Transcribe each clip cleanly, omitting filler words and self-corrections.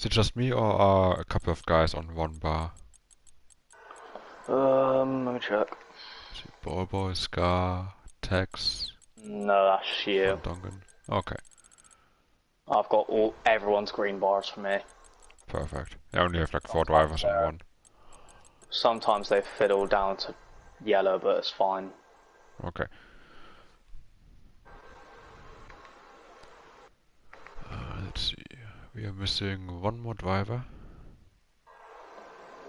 it just me or are a couple of guys on one bar? Let me check. See, Ball Boy, Scar, Tex, No, that's you. Dongan. Okay, I've got everyone's green bars for me. perfect. I only have like 4 drivers on one. Sometimes they fiddle down to yellow, but it's fine. Okay. Let's see. We are missing one more driver.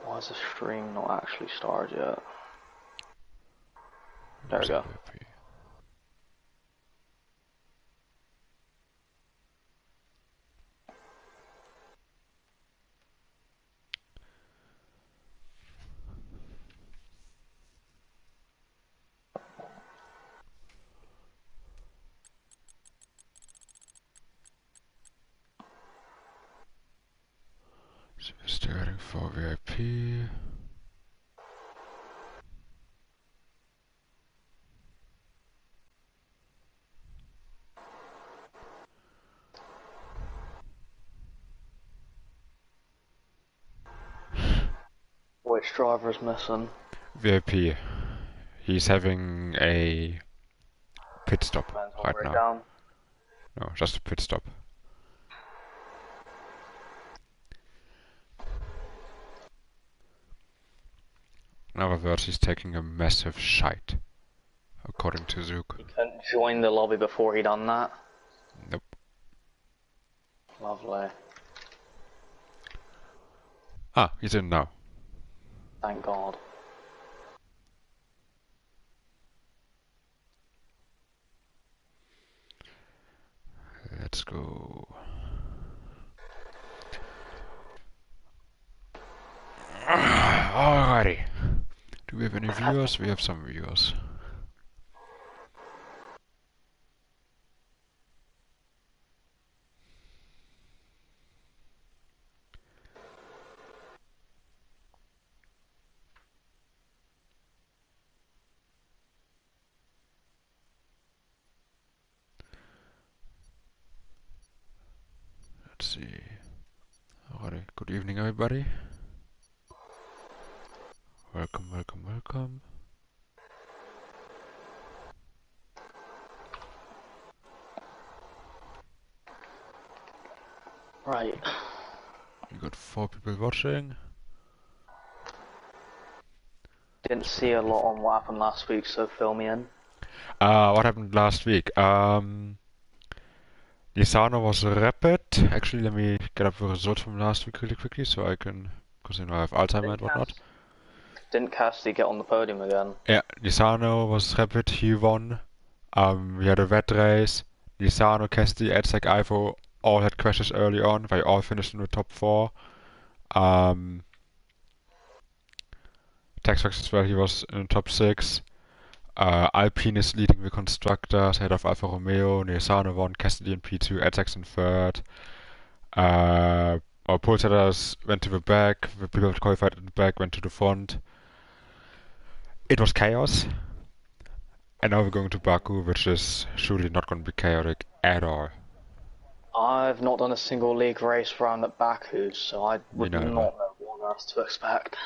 Why is the stream not actually started yet? There we go. So we're starting for VIP. Which driver's missing? VIP. He's having a pit stop right now. Down. No, just a pit stop. In other words, he's taking a massive shite, according to Zook. He couldn't join the lobby before he done that? Nope. Lovely. Ah, he's in now. Thank God. Let's go. Alrighty. Do we have any viewers? We have some viewers. Let's see. Alrighty. Good evening, everybody. Welcome, welcome, welcome. Right. We got 4 people watching. Didn't see a lot on what happened last week, so fill me in. What happened last week? Lisano was rapid. Actually, let me get up the results from last week really quickly so I can, because I have Alzheimer and whatnot. Didn't Cassidy get on the podium again? Yeah, Lisano was rapid, he won. We had a wet race. Lisano, Cassidy, Edzak, Ivo all had crashes early on. They all finished in the top 4. Texax as well, he was in the top 6. Alpine is leading the constructors, head of Alfa Romeo. Lisano won, Cassidy in P2, Edzak in 3rd. Our pole setters went to the back, the people that qualified at the back went to the front. It was chaos. And now we're going to Baku, which is surely not going to be chaotic at all. I've not done a single league race round at Baku, so I would not know what else to expect.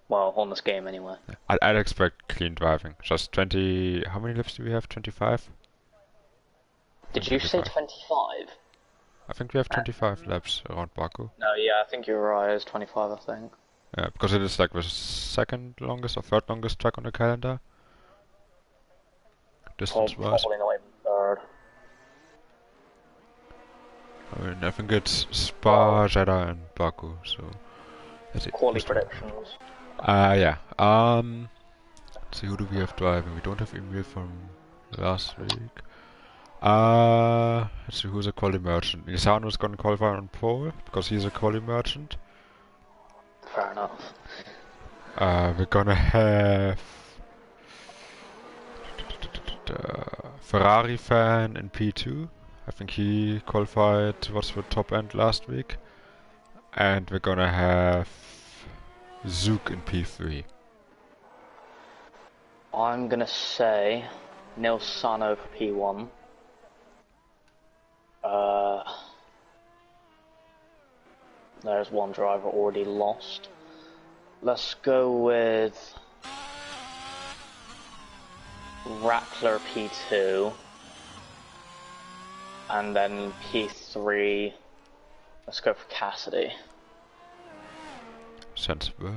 Well, on this game anyway. I'd expect clean driving. Just 20... How many laps do we have? 25? Did you say 25? I think we have 25 laps around Baku. No, yeah, I think you're right. It's 25, I think. Yeah, because it is like the second longest or third longest track on the calendar. Distance-wise. Probably not even third. I mean, I think it's Spa, Jeddah, and Baku, so... That's it. Quality predictions. Yeah. Let's see, who do we have driving? We don't have Emil from last week. Let's see, who's a quality merchant? Lisano's gonna qualify on pole, because he's a quality merchant. Fair enough. We're gonna have... Ferrari fan in P2. I think he qualified towards the top end last week. And we're gonna have Zook in P3. I'm gonna say Nils Sano for P1. There's one driver already lost. Let's go with Rattler P2. And then P3, let's go for Cassidy. Sensible.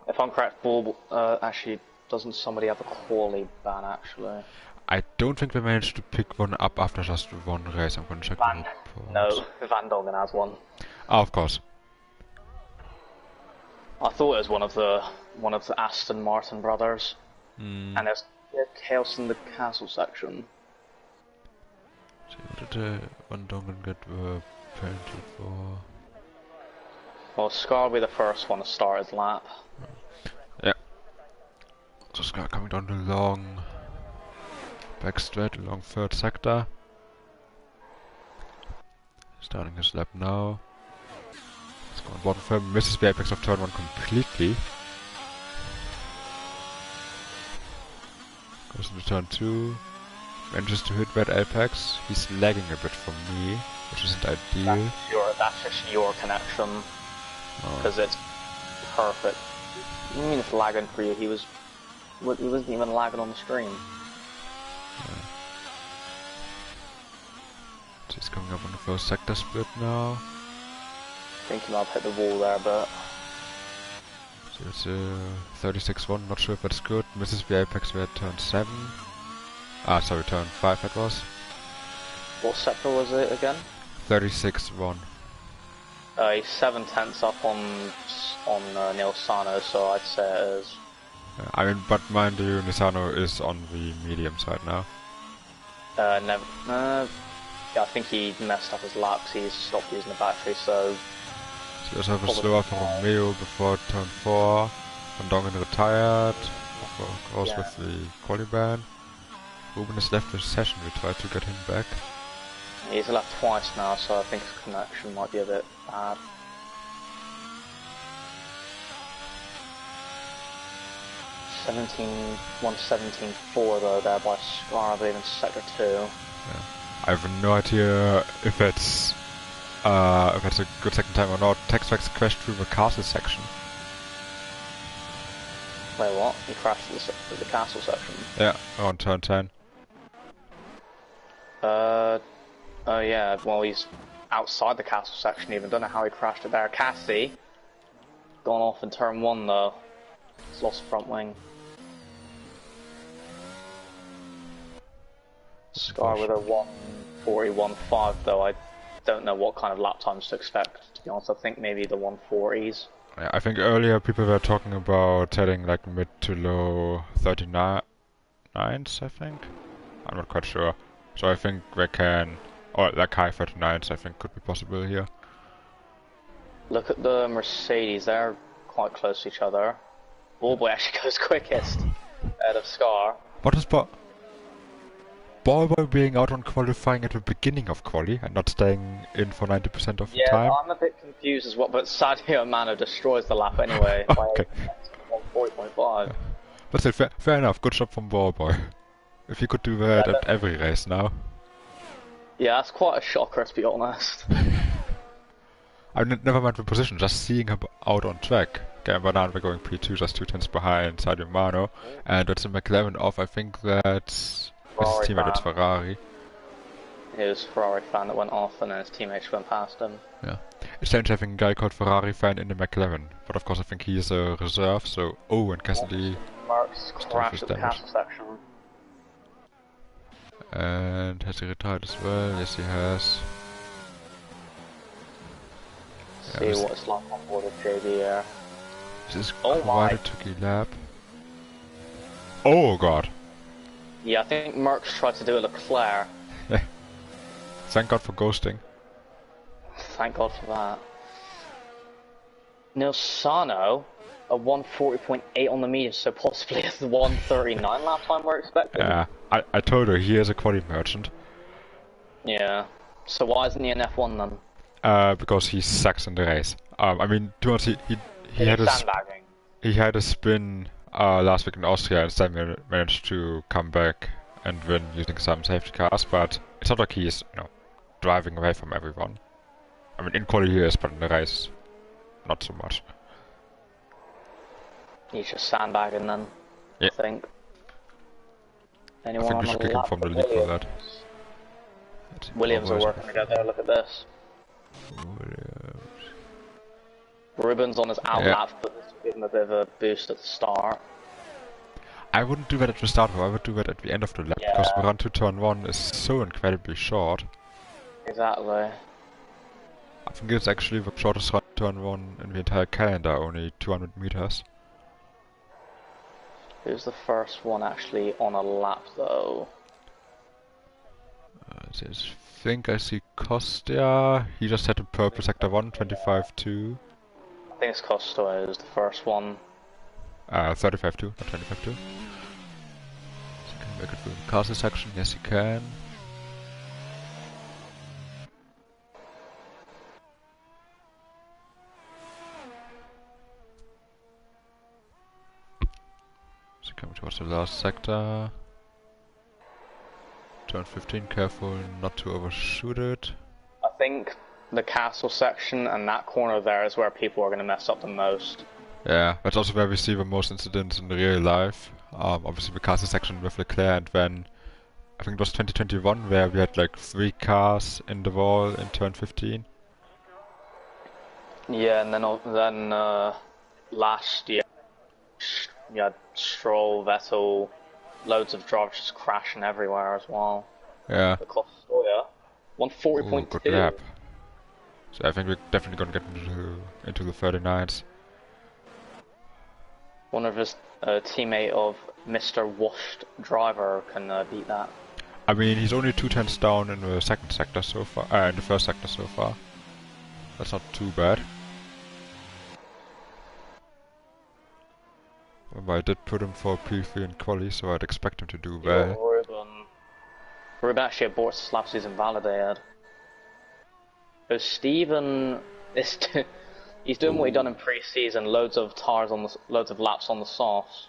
If I'm correct, Ball, actually, doesn't somebody have a quali ban, actually? I don't think we managed to pick one up after just one race. I'm gonna check the report. No, Van Dongen has one. Oh, of course. I thought it was one of the Aston Martin brothers. And there's chaos in the castle section. So what did Van Dongen get penalty for? Well, Scar will be the first one to start his lap. Yeah. So Scar coming down the long back straight along third sector. Starting his lap now. He's going bottom firm, misses the apex of turn 1 completely. Goes into turn 2. Manages to hit that apex. He's lagging a bit from me, which isn't ideal. That's just your connection. Because it's perfect. You mean it's lagging for you? He wasn't even lagging on the stream. Yeah. He's coming up on the first sector split now. I think he might have hit the wall there, but... So it's 36-1, not sure if that's good. Misses the apex there at turn 7. Ah, sorry, turn 5 that was. What sector was it again? 36-1. He's 7/10 up on Nilsano, so I'd say it is. I mean, but mind you, Nisano is on the medium side now. Never. Yeah, I think he messed up his laps. He stopped using the battery, so. So let's have a slower for Romeo before turn 4. Van Dongen retired, of course, with the quali ban. Ruben has left the session. We tried to get him back. He's left twice now, so I think his connection might be a bit bad. One 17.4 though, there by Scar, I believe, in sector 2. Yeah. I have no idea if it's a good second time or not. Textfax crashed through the castle section. Wait, what? He crashed through the castle section? Yeah, on turn 10. Oh yeah, well he's outside the castle section even, don't know how he crashed it there. Cassie, gone off in turn 1 though. He's lost front wing. Scar with a 1:40.15 though, I don't know what kind of lap times to expect, to be honest. I think maybe the 1:40s. Yeah, I think earlier people were talking about heading like mid to low 39s, I think. I'm not quite sure. So I think they can, or like high 39s I think could be possible here. Look at the Mercedes, they're quite close to each other. Ballboy actually goes quickest ahead of Scar. What is Ballboy being out on qualifying at the beginning of quali and not staying in for 90% of the time? Yeah, I'm a bit confused as well, but Sadio Mano destroys the lap anyway. Okay. By 1:40.5. But still, fair enough, good job from Ballboy. If you could do that at every race now. Yeah, that's quite a shocker to be honest. I never mind the position, just seeing him out on track. Again, Banana we're going P2, just 2 tenths behind Sadio Mano. And that's a McLaren off, I think that's his teammate, it's Ferrari. It was a Ferrari fan that went off and then his teammates went past him. Yeah. It's strange having a guy called Ferrari fan in the McLaren. But of course I think he is a reserve, so... Oh, and Cassidy... Mark's crashed at the castle section. And has he retired as well? Yes, he has. See what it's like on board of JB here. This is quite a tricky lap. Oh god! Yeah, I think Merckx tried to do a Leclerc. Thank god for ghosting. Thank god for that. Nilsano, a 1:40.8 on the meter, so possibly a 1:39 lap time we're expecting. Yeah, I told her he is a quality merchant. Yeah. So why isn't he in F1 then? Because he sucks in the race. I mean, to be honest, he had a spin last week in Austria and instead managed to come back and win using some safety cars, but it's not like he's, driving away from everyone. I mean, in quality he is, but in the race, not so much. He's just sandbagging then, Yeah. I think. I Anyone think on we the should kick him lap from the for league for Williams? that. Williams are working together, look at this. Williams. Ruben's on his out Yeah. lap, but this will give him a bit of a boost at the start. I wouldn't do that at the start, though. I would do that at the end of the lap, because the Yeah, run to turn 1 is so incredibly short. exactly. I think it's actually the shortest run to turn 1 in the entire calendar, only 200 meters. Who's the first one actually on a lap, though? I think I see Kostya. He just had a purple sector 1, 25-2. I think it's Costa is the first one. 35-2, not 25-2. So can he make it through the castle section? Yes, he can. So coming towards the last sector. Turn 15, careful not to overshoot it. I think the castle section and that corner there is where people are going to mess up the most. Yeah, that's also where we see the most incidents in real life. Obviously the castle section with Leclerc, and then I think it was 2021 where we had like 3 cars in the wall in turn 15. Yeah, and then last year you had Stroll, Vettel, loads of drivers just crashing everywhere as well. Yeah. The Costoya, Ooh, 140.2. good lap. So I think we're definitely gonna get into the 39s. One of his teammate of Mr. Washed Driver can beat that. I mean, he's only 2 tenths down in the second sector so far. In the first sector so far. That's not too bad. But I did put him for P3 in quali, so I'd expect him to do well. Ruben actually aborts slap season validated. So Steven is he's doing what he done in pre-season, loads of laps on the softs.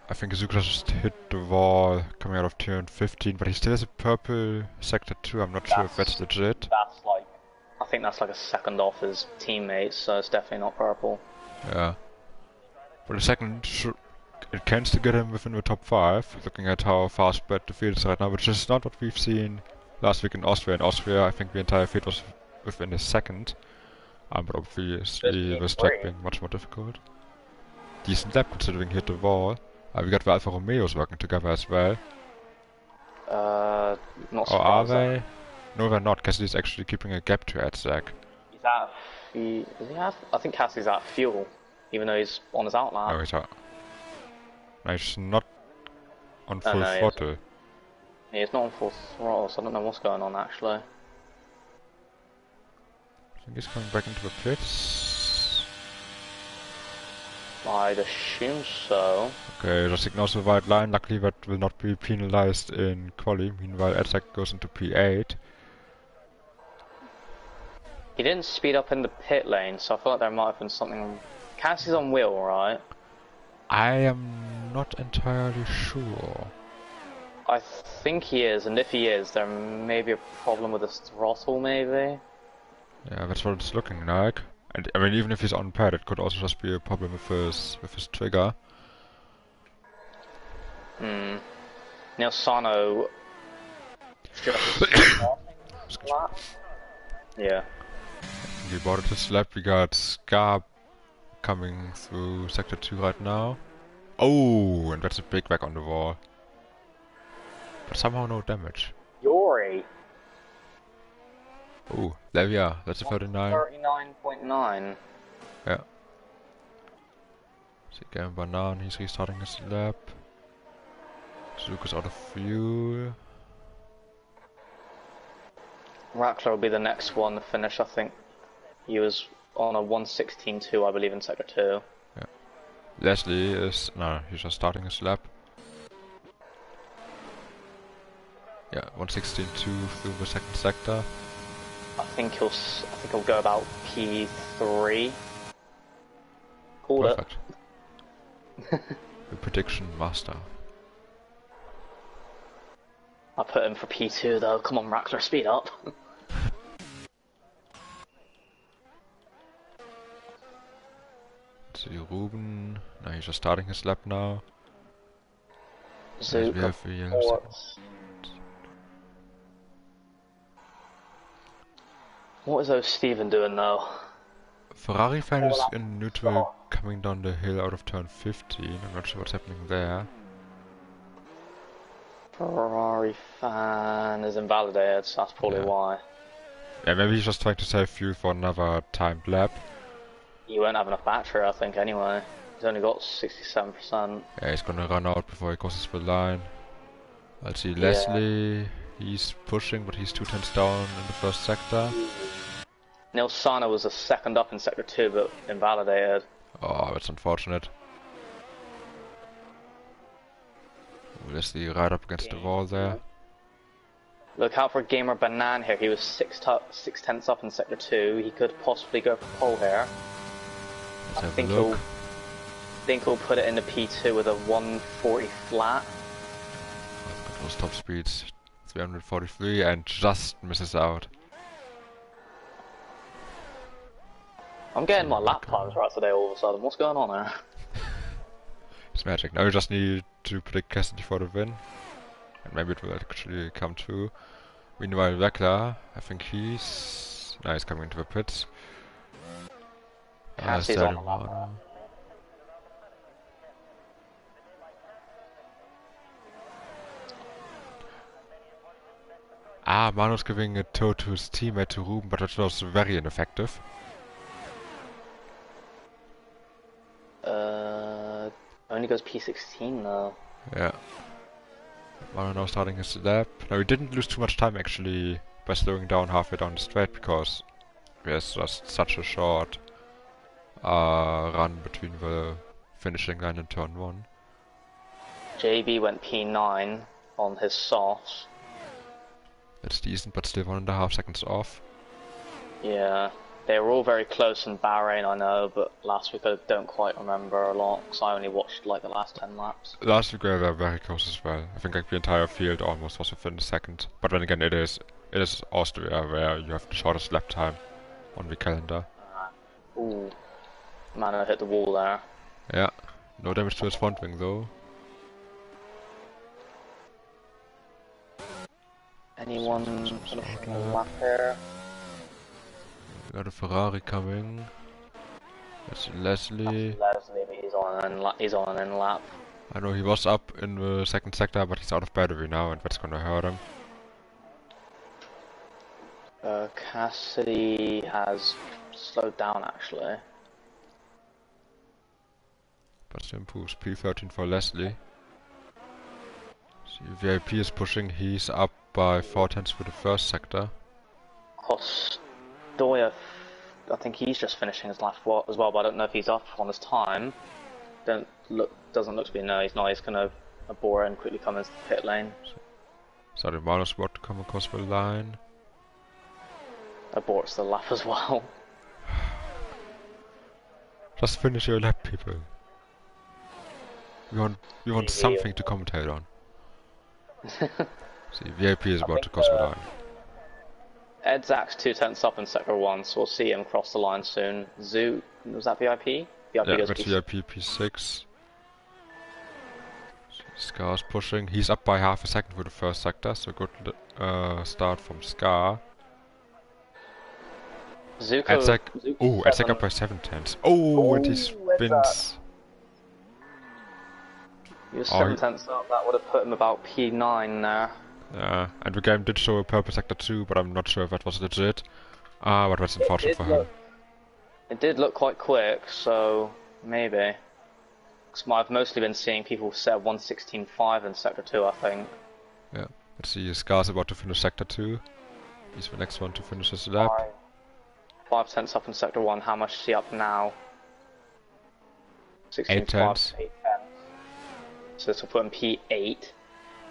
I think Azuka just hit the wall coming out of turn 15, but he still has a purple sector 2. I'm not sure if that's legit. I think that's like a second off his teammates, so it's definitely not purple. Yeah. But the second, it can still get him within the top 5, looking at how fast spread the field is right now, which is not what we've seen last week in Austria. In Austria, I think the entire field was within a second. But obviously the track being much more difficult. Decent lap considering he hit the wall. We got the Alfa Romeos working together as well. Not surprised. Or are they? No, they're not. Cassidy's actually keeping a gap to Edzak. Does he have? I think Cassie's out of fuel, even though he's on his outlap. Oh, he's out. No, he's not on full no, throttle. He's not on full throttle, so I don't know what's going on actually. I think he's coming back into the pits. I'd assume so. Okay, just ignores the white line. Luckily that will not be penalized in quali. Meanwhile, Edzak goes into P8. He didn't speed up in the pit lane, so I feel like there might have been something. Cassie's on wheel, right? I am not entirely sure. I think he is, and if he is, there may be a problem with his throttle, maybe? Yeah, that's what it's looking like. And I mean, even if he's on pad, it could also just be a problem with his trigger. Neil Sano yeah. We boarded his lap. We got Scar coming through sector 2 right now. Oh, and that's a big whack on the wall. But somehow no damage. Yori. Oh, there we are. That's a 39. 39.9. Yeah. See again, Banan. He's restarting his lap. Suzuka's out of fuel. Rackler will be the next one to finish, I think. He was on a 1:16.2, I believe, in sector 2. Yeah. Leslie is... no, he's just starting his lap. Yeah, 1:16.2 through the second sector. I think he'll go about P3. Called Perfect. The prediction master. I put him for P2 though. Come on, Rackler, speed up. Ruben. No, he's just starting his lap now. Nice, we Zuka have the fourth. What is those Steven doing though? Ferrari fan Four is laps in neutral start. coming down the hill out of turn 15. I'm not sure what's happening there. Ferrari fan is invalidated, so that's probably why. Yeah, maybe he's just trying to save fuel for another timed lap. He won't have enough battery, I think, anyway. He's only got 67%. Yeah, he's gonna run out before he crosses the line. I'll see Yeah. Leslie. He's pushing, but he's 2 tenths down in the first sector. Neil Sana was a second up in sector 2, but invalidated. Oh, that's unfortunate. Leslie right up against the wall there. Look out for Gamer Banan here. He was 6 tenths up in sector 2. He could possibly go for pole here. Let's have a look. Think he'll put it into P2 with a 140 flat. I've got those top speeds. 343 and just misses out. I'm getting my lap times right today all of a sudden. What's going on there? It's magic. Now we just need to predict Cassidy for the win. And maybe it will actually come true. Meanwhile, Vekla, I think he's coming into the pits. Cassie's on the lap. Mano's giving a tow to his teammate, to Ruben, but it was very ineffective. Only goes P16 though. Yeah. Mano now starting his lap. Now he didn't lose too much time actually by slowing down halfway down the straight, because there's just such a short run between the finishing line and turn 1. JB went P9 on his softs. That's decent, but still 1.5 seconds off. Yeah, they were all very close in Bahrain, I know, but last week I don't quite remember a lot, because I only watched like the last 10 laps. Last week we were very close as well. I think like the entire field almost was within a second. But then again, it is Austria where you have the shortest lap time on the calendar. Ooh, man, I hit the wall there. Yeah, no damage to his front wing though. Anyone finishing the lap here? We got a Ferrari coming. That's Leslie. That's Leslie, but he's on an in lap. I know he was up in the second sector, but he's out of battery now, and that's gonna hurt him. Cassidy has slowed down actually. But still improves. P13 for Leslie. See, VIP is pushing. He's up by 4 tenths for the first sector. Kostoyev, I think he's just finishing his lap as well, but I don't know if he's up on his time. Doesn't look to be. No, he's not. He's gonna abort and quickly come into the pit lane. So the Mano's about to come across the line. Aborts the lap as well. Just finish your lap, people. We want something to commentate on. See, VIP is about to cross the line. Ed Zach's 2 tenths up in sector 1, so we'll see him cross the line soon. Zoo, was that VIP? VIP Yeah, goes that's P6. VIP P6. Scar's pushing. He's up by half a second for the first sector, so good start from Scar. Zuko. Edzak up by 7 tenths. Oh, and he spins. He was 7 tenths up, that would have put him about P9 there. Yeah, and the game did show a purple sector too, but I'm not sure if that was legit. But that's unfortunate for him. It did look quite quick, so maybe. Because I've mostly been seeing people set 116.5 in sector 2, I think. Yeah, let's see, Scar's about to finish sector 2. He's the next one to finish his lap. 5 tenths up in sector 1, how much is he up now? 8 tenths. 8 tenths. So this will put him P8.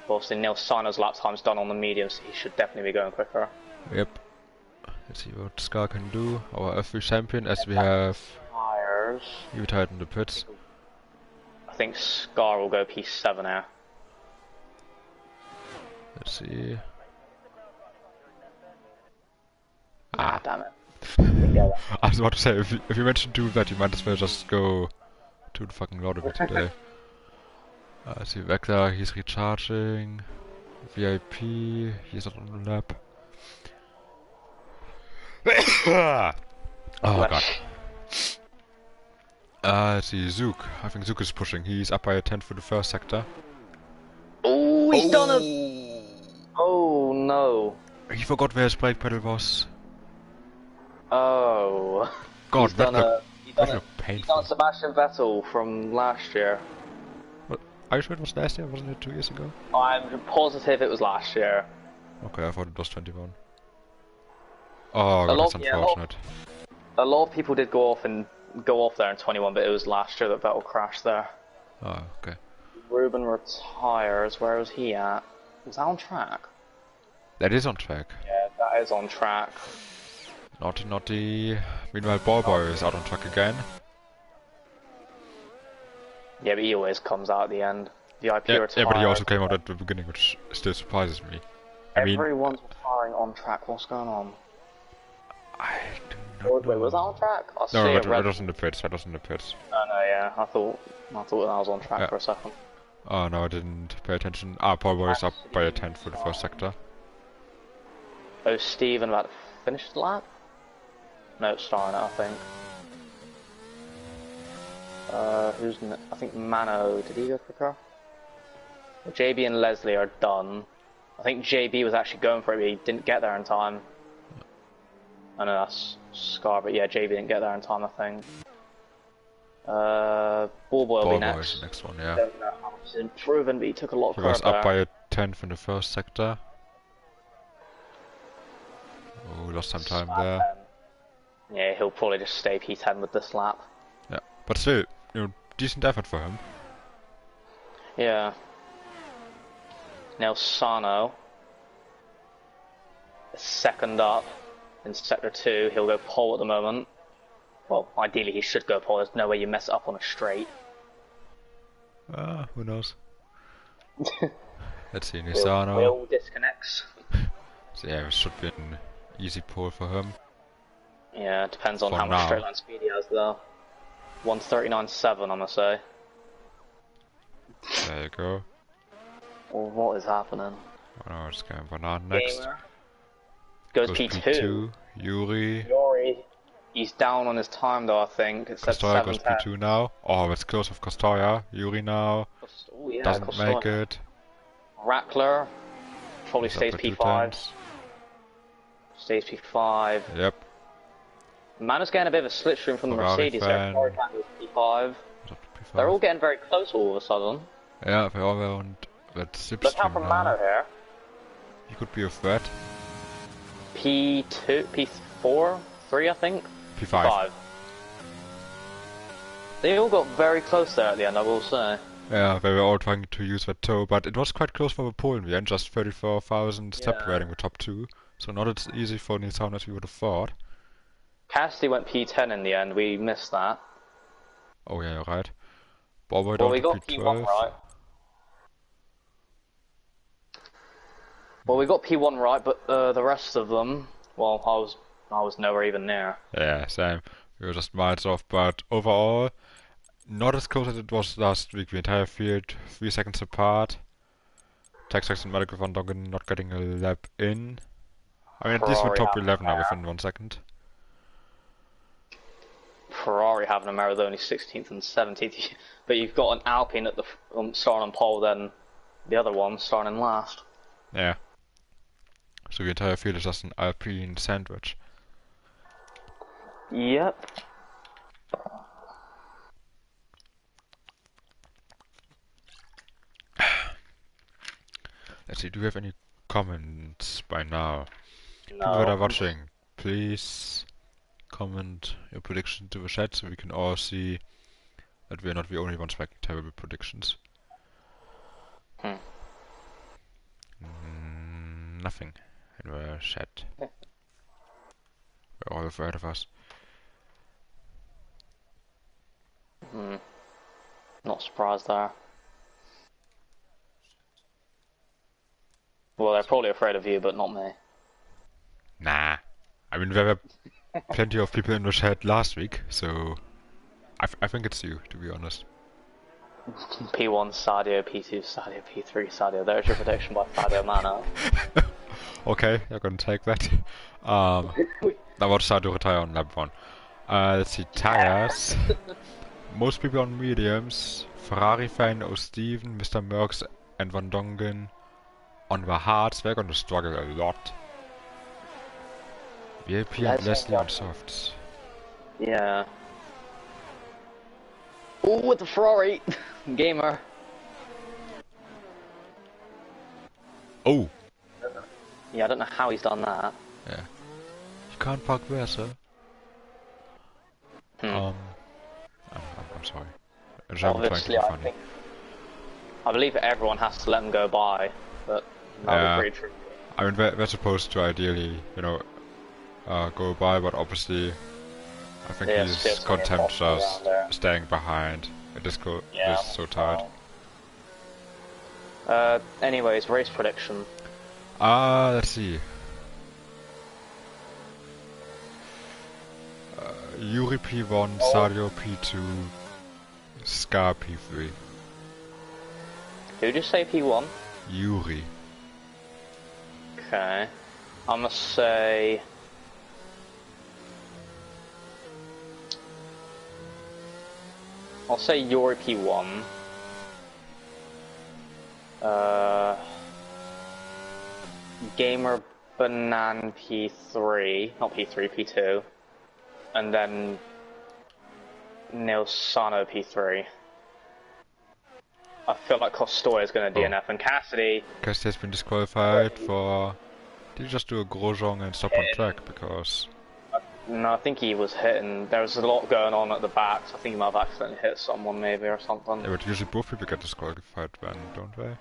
Obviously Neil Sino's lap time's done on the medium, so he should definitely be going quicker. Yep. Let's see what Scar can do. Our F3 champion, as we have he retired in the pits. I think Scar will go P7 here. Let's see. Ah, damn it. I was about to say, if you manage to do that, you might as well just go too fucking lot of it today. I see Vector, he's recharging. VIP, he's not on the lap. Oh god. Let's see, Zook. I think Zook is pushing. He's up by a 10 for the first sector. Oh, he's done a... Oh no. He forgot where his brake pedal was. Oh. God, he's done painful. Sebastian Vettel from last year. What? Are you sure it was last year? Wasn't it 2 years ago? I'm positive it was last year. Okay, I thought it was 21. Oh god, that's unfortunate. A lot of people did go off there in 21, but it was last year that Vettel crashed there. Oh, okay. Ruben retires. Where was he at? Was that on track? That is on track. Yeah, that is on track. Naughty, naughty. Meanwhile, Ballboy is out on track again. Yeah, but he always comes out at the end. VIP retired. Yeah, but he also came out at the beginning, which still surprises me. Everyone's retiring on track. What's going on? I do not know. Wait, was that on track? No, it was in the pits. That was in the pits. Oh no, yeah. I thought that was on track for a second. Oh no, I didn't pay attention. Ballboy is up by a 10 for the first sector. Oh, Steven about to finish the lap? No, starting it, I think. I think Mano, did he go quicker? Well, JB and Leslie are done. I think JB was actually going for it, but he didn't get there in time. I know that's Scar, but yeah, JB didn't get there in time, I think. Ballboy will be next. Is the next one, yeah. Don't know how much he's improving, but he took a lot of curve He was there. up by a 10 from the first sector. Oh, lost some time there. Yeah, he'll probably just stay P10 with this lap. Yeah, but still, decent effort for him. Yeah. Now Sano, second up in sector 2. He'll go pole at the moment. Well, ideally he should go pole. There's no way you mess up on a straight. Who knows? Let's see, Nisano. Will disconnects. So yeah, it should be an easy pole for him. Yeah, it depends on how much straight line speed he has though. 139.7, I'm gonna say. There you go. Well, what is happening? Oh, it's going banana next. Gamer. Goes P2. Yuri. He's down on his time though, I think. It said Costoya goes P2 now. Oh, it's close with Costoya. Yuri now. Oh, yeah, doesn't Costoya. make it. Rackler probably stays P5. Stays P5. Yep. Mano's getting a bit of a slipstream from the Mercedes there. Ferrari goes P5. P5. They're all getting very close all of a sudden. Yeah, they're all around that slipstream. Look out for Mano here. He could be a threat. P2, P4, 3 I think? P5. They all got very close there at the end, I will say. Yeah, they were all trying to use that toe, but it was quite close for the pole in the end, just 34,000 separating the top two. So not as easy for Nissan as we would have thought. Cassidy went P10 in the end, we missed that. Oh yeah, you're right. Ballboy Well, we down got to P1 P12. right. Well, we got P1 right, but the rest of them, well, I was nowhere even near. Yeah, same. We were just miles off, but overall, not as close as it was last week. The entire field, 3 seconds apart. Texax and Medical Van Dongen not getting a lap in. I mean, at least we're top 11 now within 1 second. Ferrari having a mare with only 16th and 17th, but you've got an Alpine at the starting on pole, then the other one starting in last. Yeah. So the entire field is just an Alpine sandwich. Yep. Let's see, do we have any comments by now? No. People that are watching, please comment your prediction to the chat so we can all see that we are not the only ones making terrible predictions. Nothing in the chat. We're all afraid of us. Not surprised there. Well, they're probably afraid of you, but not me. Nah. I mean, there were plenty of people in the chat last week, so I think it's you, to be honest. P1 Sadio, P2 Sadio, P3 Sadio. There's your prediction by Sadio Mano. Okay, you're gonna take that. Now what Sadio retire on lap 1? Let's see, tires. Most people on mediums. Ferrari fan, O'Steven, Mr. Merckx and Van Dongen on the hards. They're gonna struggle a lot. VIP and Leslie on softs. Yeah. Oh, with the Ferrari! Gamer. Oh! Yeah, I don't know how he's done that. Yeah. You can't park there, sir. I'm sorry. Obviously, I believe everyone has to let him go by, but that would be true. I mean, they're supposed to ideally, you know, go by, but obviously, I think he's content just staying behind. It is so tired. Anyways, race prediction. Let's see. Yuri P1, Sadio P2, Scar P3. Who did you say P1? Yuri. Okay. I'm gonna say... I'll say Yuri P1. Gamer Banan P3, not P3, P2. And then Nilsano P3. I feel like Costoy is going to DNF, and Cassidy... Cassidy has been disqualified for... Did he just do a Grosjean and stop on track? Because... No, I think he was hitting... There was a lot going on at the back, so I think he might have accidentally hit someone maybe or something. Yeah, but usually both people get disqualified then, don't they?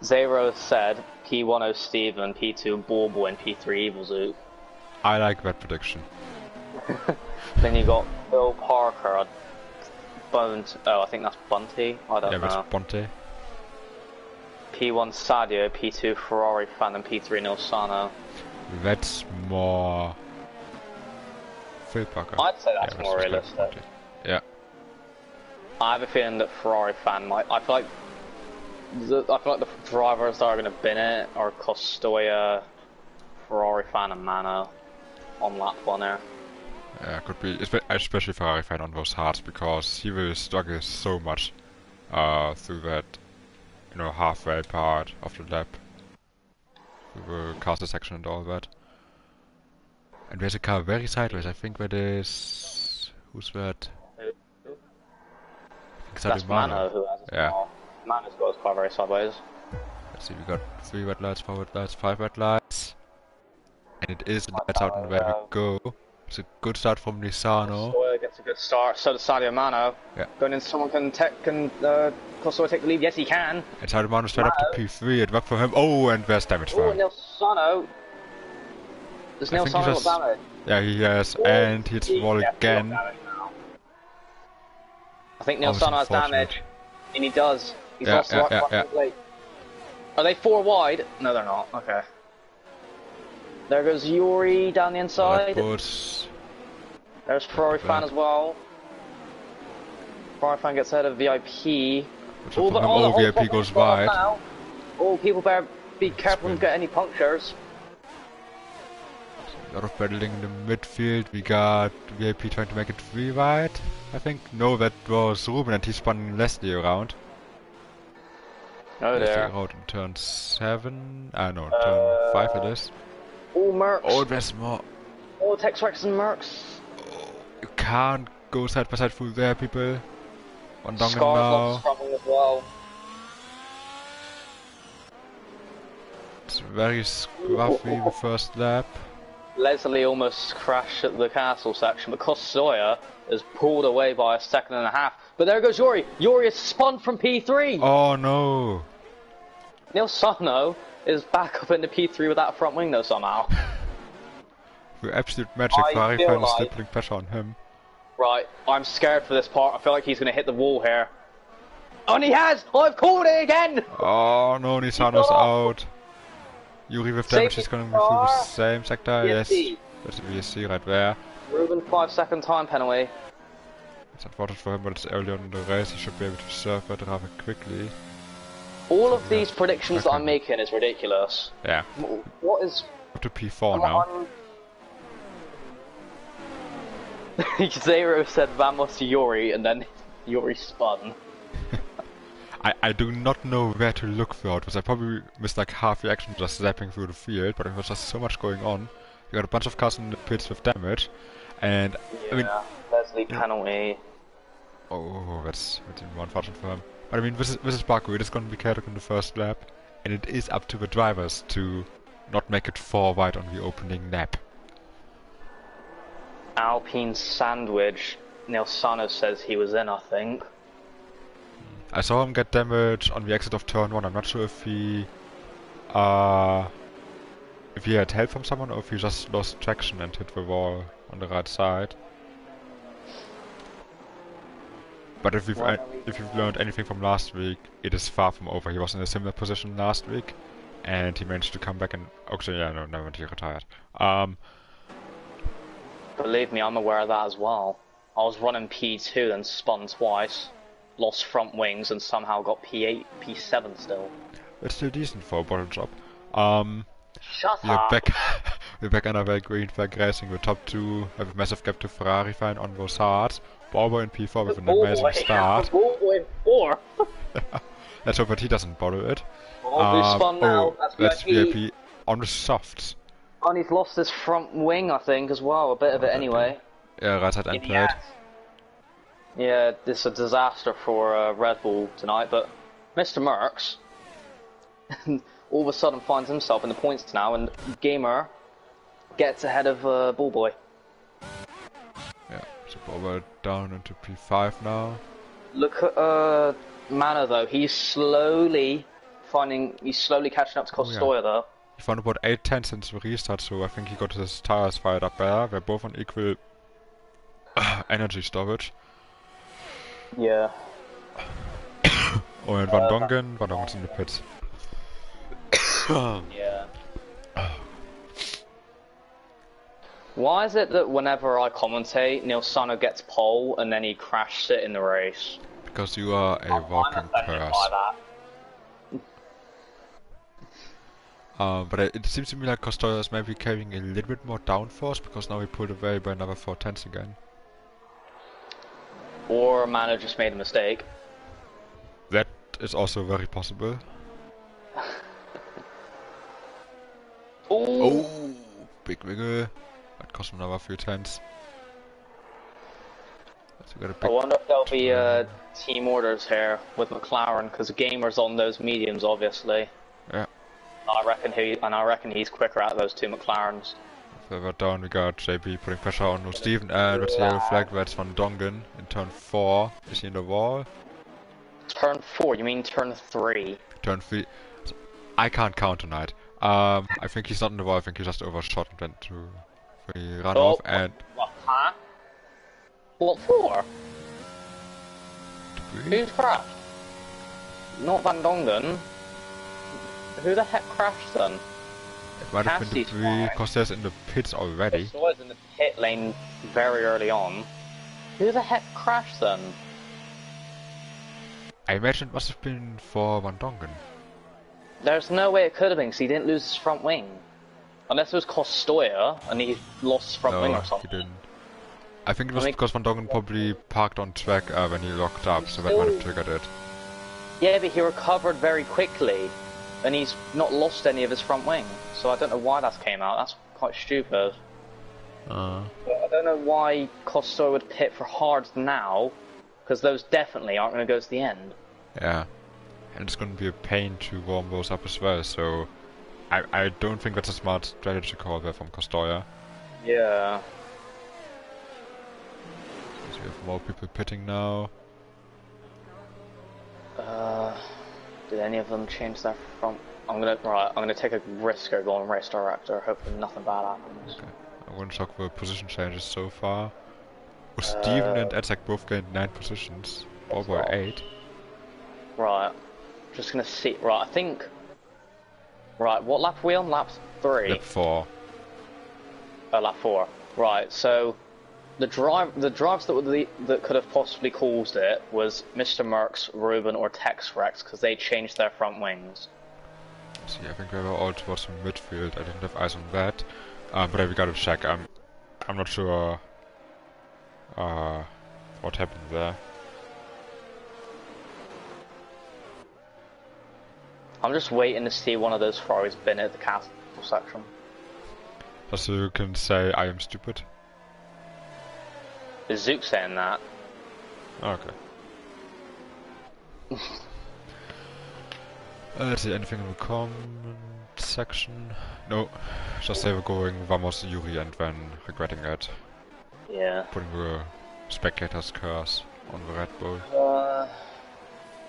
Zero said P1 O'Steven, P2 Borbo, and P3 Evil Zoot. I like that prediction. Then you got Bill Parker, I think that's Bunty. I don't know. Yeah, that's Bunty. P1 Sadio, P2 Ferrari fan, and P3 Nilsano. That's more... Phil Parker. I'd say that's more realistic. Yeah. I have a feeling that Ferrari fan might... I feel like the drivers that are going to bin it are Costoya, Ferrari fan, and Mano on lap 1 there. Yeah, could be, especially Ferrari fan on those hards, because he will struggle so much through that, you know, halfway part of the lap, through the caster section and all that. And there's a car very sideways. I think that is... Who's that? Who? I think that's Mano who has his car. Mano's got his car very sideways. Let's see, we got 3 red lights, 4 red lights, 5 red lights. And it is lights out and where we go. It's a good start from Lisano. Costoya gets a good start, so does Sadio Mano. Yeah. Going in, someone can Costoya take the lead? Yes, he can. And Sadio Mano straight up to P3, it worked for him. Oh, and there's damage for him. Nilsano. Does Nilsano got damage? Yeah, he has, and he hits the wall again. I think Nilsano has damage. And he does. He's lost the right front plate. Are they 4 wide? No, they're not. Okay. There goes Yuri down the inside. There's Ferrari fan as well. Ferrari fan gets ahead of VIP. VIP goes wide. Oh, people better be careful and get any punctures. A lot of battling in the midfield. We got VIP trying to make it 3 wide. I think. No, that was Ruben and he spun Leslie around. Oh, there. Out in turn 7. No, turn 5 it is. Oh, Merckx. Oh, there's more. Oh, Tex-Rex and Merckx. Oh, you can't go side by side through there, people. One down now. Struggling as well. It's very scruffy the first lap. Leslie almost crashed at the castle section, but Costoya is pulled away by a 1.5 seconds. But there goes Yuri. Yuri is spun from P3. Oh no. Nilsano is back up into P3 with that front wing though somehow. With absolute magic, Ferrari fan is still putting pressure on him. Right, I'm scared for this part. I feel like he's going to hit the wall here. Oh, and he has! I've called it again! Oh no, Nilsano's out. Yuri with damage is going to move through the same sector. VSC. Yes, there's a VSC right there. Ruben 5-second time penalty. It's unfortunate for him, but it's early on in the race. He should be able to serve it rather quickly. All So of these predictions that I'm making is ridiculous. Yeah. What is... Up to P4 now. Zero said Vamos Yuri, and then Yuri spun. I do not know where to look for it, because I probably missed like half the action just zapping through the field, but there was just so much going on. You got a bunch of cars in the pits with damage, and yeah, I mean... Leslie penalty. Oh, that's even more unfortunate for him. But I mean, this is Baku, it is going to be chaotic in the first lap, and it is up to the drivers to not make it 4 wide on the opening lap. Alpine sandwich. Nilsano says he was in, I think. I saw him get damage on the exit of turn 1. I'm not sure if he had help from someone or if he just lost traction and hit the wall on the right side. But if you've learned anything from last week, it is far from over. He was in a similar position last week, and he managed to come back and actually, yeah, no, never mind, he retired. Believe me, I'm aware of that as well. I was running P2, then spun twice, lost front wings, and somehow got P8, P7 still. It's still decent for a bottle drop. Shut we're up! We're back under Greenberg Racing. The top 2 have a massive gap to Ferrari fine on those hards. Ballboy in P4 with an amazing start. Ballboy in 4! Let's hope that he doesn't bottle it. Oh, spun now. That's VIP on the softs. And he's lost his front wing, I think, as well. A bit of it anyway. Yeah, right side end plate. Yeah, this is a disaster for Red Bull tonight, but Mr. Merckx all of a sudden finds himself in the points now, and Gamer gets ahead of Ballboy. Yeah, so Ballboy down into P5 now. Look at Mana though, he's slowly catching up to Costoya though. He found about 8/10 since the restart, so I think he got his tires fired up there. They're both on equal energy storage. Yeah. Oh, and Van Dongen's in the pits. Yeah. Why is it that whenever I commentate, Nilsano gets pole and then he crashes it in the race? Because you are a walking curse. But it seems to me like Costoya is maybe carrying a little bit more downforce, because now he pulled away by another 4/10 again. Or Mana just made a mistake. That is also very possible. Oh, big wiggle. That cost him another few tenths. I wonder if there'll be team orders here with McLaren, because Gamer's on those mediums, obviously. Yeah. I reckon he's quicker at those 2 McLarens. Further down we got JB putting pressure on Steven, and with the yellow flag, that's Van Dongen in turn 4. Is he in the wall? Turn 4? You mean turn 3? Turn 3. I can't count tonight. I think he's not in the wall, I think he just overshot and went to the runoff and... What, huh? What for? Who's crashed? Not Van Dongen. Who the heck crashed then? It might have been Debris, Costa's in the pits already. Costa's in the pit lane very early on. Who the heck crashed then? I imagine it must have been for Van Dongen. There's no way it could have been, because he didn't lose his front wing. Unless it was Costoya, and he lost his front wing or something. He didn't. I think it was because Van Dongen probably parked on track when he locked up, so that might have triggered it. Yeah, but he recovered very quickly, and he's not lost any of his front wing. So I don't know why that came out. That's quite stupid. I don't know why Costoya would pit for hards now, because those definitely aren't going to go to the end. Yeah. And it's going to be a pain to warm those up as well, so I don't think that's a smart strategy call there from Costoya. Yeah. So we have more people pitting now. Did any of them change their front? I'm gonna take a risk or go on race director. Hopefully nothing bad happens. Okay. I won't talk about position changes so far. Well, Steven and Edzak both gained 9 positions. Ballboy 8. Right. Just gonna see. Right, I think. Right, what lap are we on? Lap 3? Lap 4. Oh, lap 4. Right, so the drives that could have possibly caused it was Mr. Merckx, Ruben, or Tex Rex because they changed their front wings. See, I think we were all towards the midfield. I didn't have eyes on that, but we gotta check. I'm not sure what happened there. I'm just waiting to see one of those Ferraris bin at the castle section. Just so you can say I am stupid. Is Zook saying that? Okay. Let's see, anything in the comment section? No, just they were going Vamos Yuri and then regretting it. Yeah. Putting the spectators' curse on the Red Bull.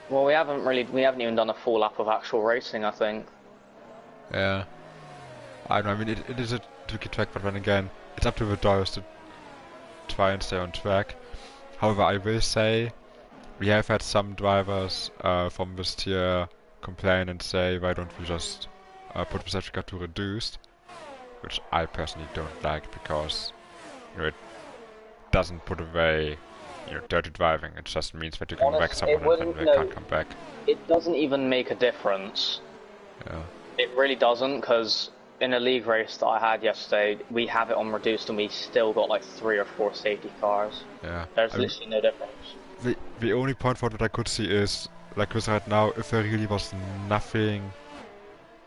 Well, we haven't even done a full lap of actual racing, I think. Yeah. I don't know, I mean, it is a tricky track, but then again, it's up to the drivers to try and stay on track. However, I will say, we have had some drivers from this tier complain and say, why don't we just put the safety car to reduced, which I personally don't like, because, you know, it doesn't put away, you know, dirty driving. It just means that you can wreck someone and then they can't come back. It doesn't even make a difference. Yeah. It really doesn't, because in a league race that I had yesterday, we have it on reduced and we still got like 3 or 4 safety cars. Yeah. There's literally no difference. The only point for that I could see is, like with right now, if there really was nothing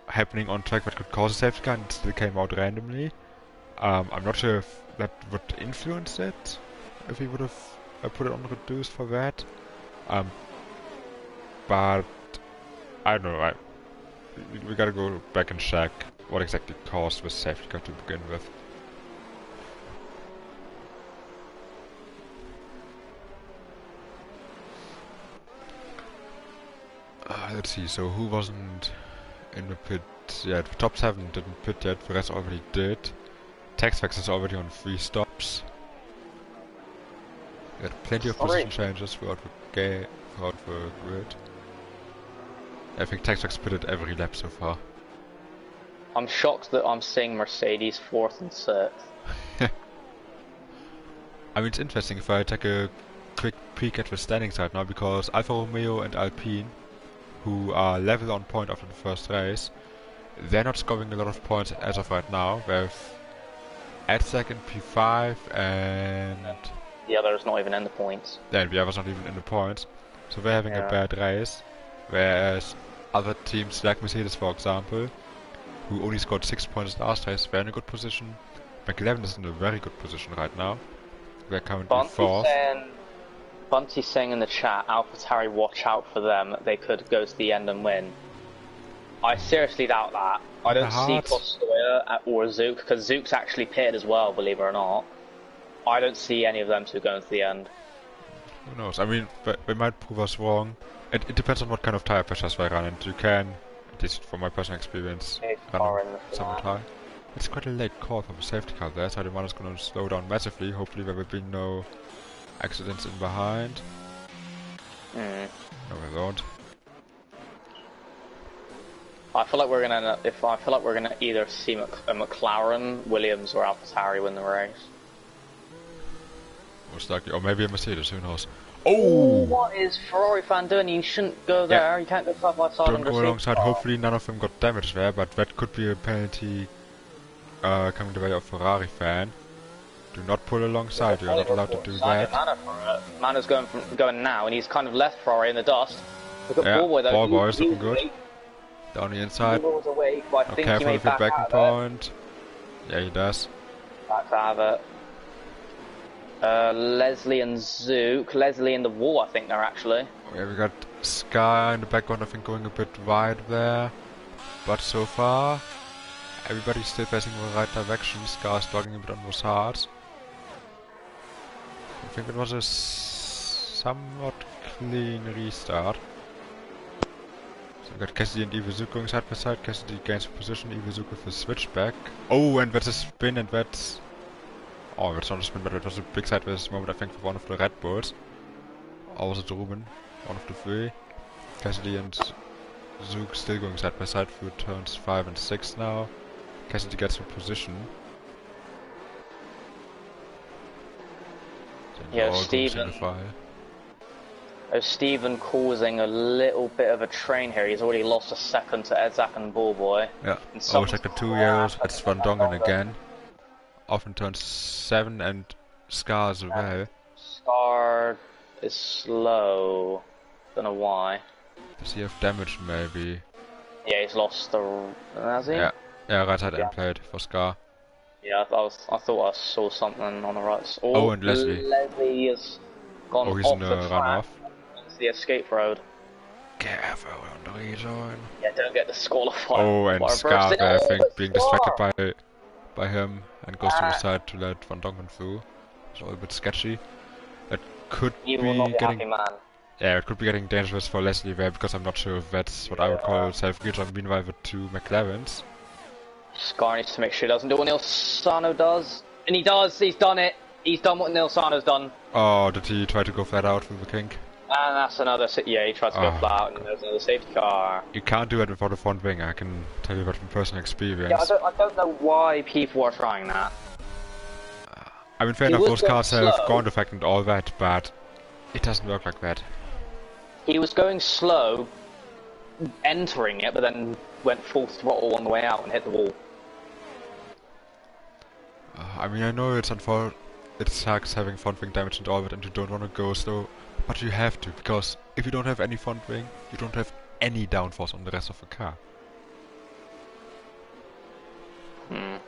happening on track that could cause a safety car and it still came out randomly, I'm not sure if that would influence it, if we would have put it on reduced for that. But I don't know, we gotta go back and check what exactly caused the safety car to begin with. Let's see, so who wasn't in the pit yet? The top 7 didn't pit yet, the rest already did. Texfax is already on 3 stops. We had plenty of position changes throughout the grid. I think Texfax pitted every lap so far. I'm shocked that I'm seeing Mercedes 4th and 6th. I mean, it's interesting if I take a quick peek at the standings right now, because Alfa Romeo and Alpine, who are level on point after the first race, they're not scoring a lot of points as of right now. They have Edzak in P5 and the other is not even in the points. Then the other's not even in the points, so they're having a bad race. Whereas other teams like Mercedes, for example, who only scored 6 points in the last race, they're in a good position. McLaren is in a very good position right now. They're currently 4th. Bunty's saying in the chat, AlphaTauri, watch out for them. They could go to the end and win. I seriously doubt that. I don't see Costoya or Zook, because Zook's actually pitted as well, believe it or not. I don't see any of them two going to the end. Who knows? I mean, they might prove us wrong. It depends on what kind of tire pressures they run, and you can, at least from my personal experience, run somewhat high. It's quite a late call from the safety car there, so the one is going to slow down massively. Hopefully there will be no accidents in behind. No, they won't. I feel like we're gonna either see a McLaren, Williams, or AlphaTauri win the race. Most likely, or maybe a Mercedes. Who knows? Oh! What is Ferrari fan doing? You shouldn't go there. Yeah. You can't go side by side. Don't go alongside. Hopefully none of them got damaged there, but that could be a penalty coming the way of Ferrari fan. Do not pull alongside. You're not allowed to do that. Mana's going now, and he's kind of left Ferrari in the dust. Look at Ballboy though. Ballboy is looking good. Down the inside. Away, but I think careful with your backing point. Yeah, he does. Back to have it. Leslie and Zook. Leslie in the wall, I think they're actually. Yeah, we got Sky in the background, I think, going a bit wide there. But so far, everybody's still facing the right direction. Sky struggling a bit on those hards. I think it was a somewhat clean restart. So we got Cassidy and Iwizuk going side by side. Cassidy gains position, Iwizuk with a switchback. Oh, and that's a spin, and that's... Oh, that's not a spin, but it was a big sideways moment, I think, for one of the Red Bulls. Or was it Ruben? One of the 3. Cassidy and Zook still going side by side through turns 5 and 6 now. Cassidy gets a position. And Yeah, all goes in the fire. Stephen causing a little bit of a train here. He's already lost a second to Edzak and Bullboy. Yeah, And over someone's sector 2 yellows, crap it's Van Dongen again. Off in turn 7 and Scar as well. Scar is slow. Don't know why. Does he have damage maybe? Yeah, he's lost the... Has he? Yeah, right side end plate for Scar. Yeah, I thought I saw something on the right. Oh, and Leslie. Leslie has gone Oh, he's off in the the track runoff. onto the escape road. Careful on the rejoin. Yeah, don't get disqualified. Oh, and Scar, I think, being distracted by him and goes to the side to let Van Dongen through. It's all a bit sketchy. It could You will not be be getting... happy, man. Yeah, it could be getting dangerous for Leslie there, because I'm not sure if that's what I would call self-rejoin. Meanwhile, with 2 McLarens. Scar needs to make sure he doesn't do what Neil Sano does. And he does, he's done it. He's done what Neil Sano's done. Oh, did he try to go flat out with the kink? And that's another, yeah, he tried to go flat out and there's another safety car. You can't do it without a front wing, I can tell you that from personal experience. Yeah, I don't know why people are trying that. I mean, fair enough, those cars have ground effect and all that, but it doesn't work like that. He was going slow, entering it, but then went full throttle on the way out and hit the wall. I mean, I know it's unfortunate, it sucks having front wing damage and all that, and you don't want to go slow, but you have to, because if you don't have any front wing, you don't have any downforce on the rest of the car. I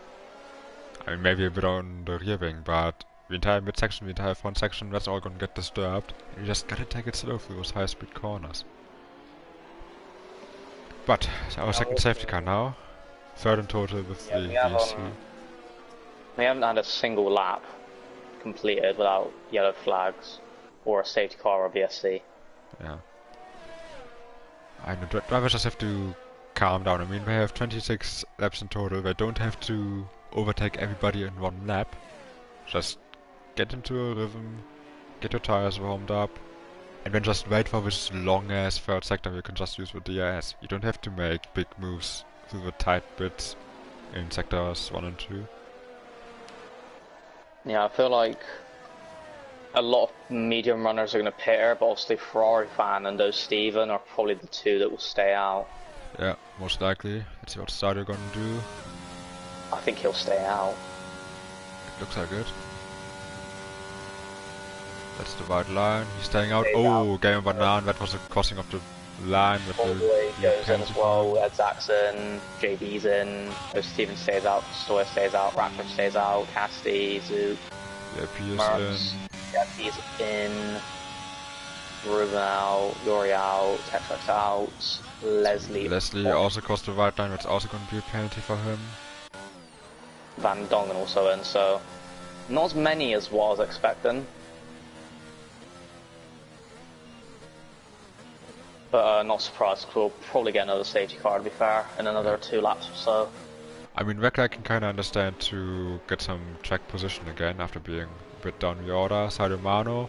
mean, maybe a bit on the rear wing, but the entire midsection, the entire front section, that's all gonna get disturbed. You just gotta take it slow through those high-speed corners. But, our second safety car now. Third in total with the VSC. We haven't had a single lap completed without yellow flags, or a safety car or VSC. Yeah. I know, drivers just have to calm down. I mean, they have 26 laps in total. They don't have to overtake everybody in one lap. Just get into a rhythm, get your tires warmed up, and then just wait for this long ass third sector you can just use with DRS. You don't have to make big moves through the tight bits in sectors 1 and 2. Yeah, I feel like a lot of medium runners are going to pit here, but obviously Ferrari fan and those Steven are probably the 2 that will stay out. Yeah, most likely. Let's see what Starter gonna do. I think he'll stay out. It looks like it. That's the white line. He's staying out. Oh, game banana. That was a crossing of the line with the goes in as well. Edzak's in, JB's in. Steven stays out. Stoya stays out. Ratcliffe stays out. Cassidy, Zook. Yeah, P is in. Yeah, he's in. Ruben out. Yori out. Tetrax out. Leslie also crossed the white line. That's also going to be a penalty for him. Van Dongen also in, so not as many as what I was expecting. But not surprised, because we'll probably get another safety car, to be fair, in another 2 laps or so. I mean, Wreck I can kind of understand to get some track position again after being a bit down the order. Sadomano,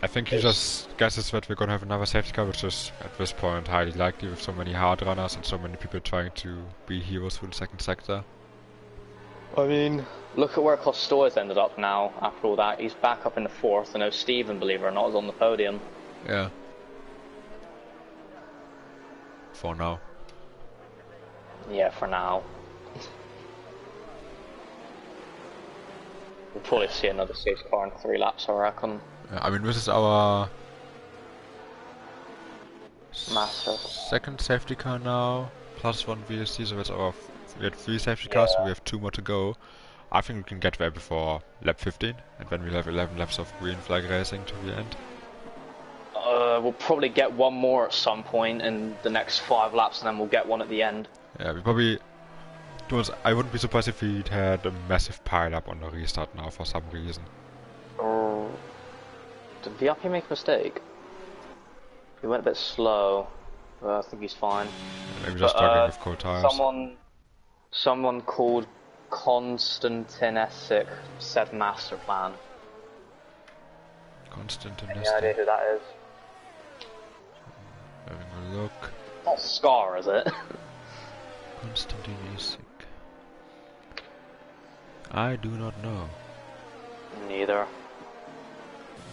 I think he just guesses that we're gonna have another safety car, which is at this point highly likely with so many hard runners and so many people trying to be heroes for the second sector. I mean, look at where Costoy's ended up now after all that. He's back up in the 4th, and now Steven, believe it or not, is on the podium. Yeah. For now. Yeah, for now. We'll probably see another safety car in 3 laps, I reckon. I mean, this is our Massive. second safety car now, plus 1 VSC, so that's our... We had 3 safety cars, so we have 2 more to go. I think we can get there before lap 15, and then we'll have 11 laps of green flag racing to the end. We'll probably get 1 more at some point in the next 5 laps, and then we'll get 1 at the end. Yeah, we probably... I wouldn't be surprised if we'd had a massive pile-up on the restart now for some reason. Did VIP make a mistake? He went a bit slow, but I think he's fine. Yeah, maybe just struggling with cold tires. Someone called Konstantinesic said master plan. Konstantinesic. Any idea who that is? Having a look. Not Scar, is it? Konstantinesic. I do not know. Neither.